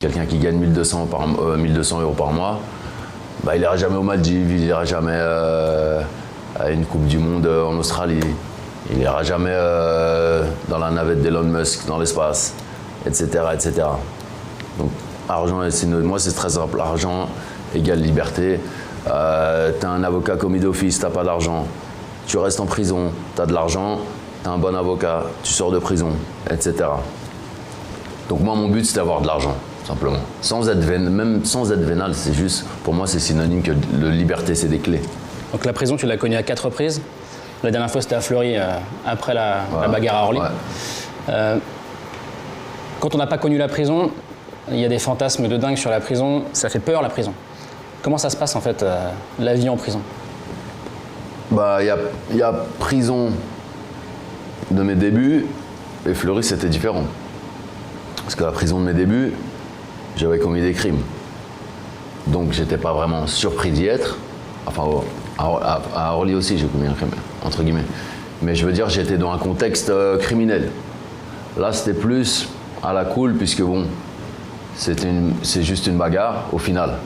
Quelqu'un qui gagne 1200 € par mois, bah, il n'ira jamais aux Maldives, il n'ira jamais à une Coupe du Monde en Australie, il n'ira jamais dans la navette d'Elon Musk dans l'espace, etc., etc. Donc, argent, moi c'est très simple, argent égale liberté. T'as un avocat commis d'office, t'as pas d'argent, tu restes en prison, t'as de l'argent, t'as un bon avocat, tu sors de prison, etc. Donc moi mon but c'est d'avoir de l'argent. Simplement. Même sans être vénal, c'est juste, pour moi, c'est synonyme que la liberté, c'est des clés. Donc la prison, tu l'as connue à 4 reprises. La dernière fois, c'était à Fleury, après la bagarre à Orly. Ouais. Quand on n'a pas connu la prison, il y a des fantasmes de dingue sur la prison. Ça fait peur, la prison. Comment ça se passe, en fait, la vie en prison? Bah, il y a prison de mes débuts, et Fleury, c'était différent. Parce que la prison de mes débuts, j'avais commis des crimes. Donc j'étais pas vraiment surpris d'y être. Enfin, à Orly aussi, j'ai commis un crime, entre guillemets. Mais je veux dire, j'étais dans un contexte criminel. Là, c'était plus à la cool, puisque bon, c'est juste une bagarre au final.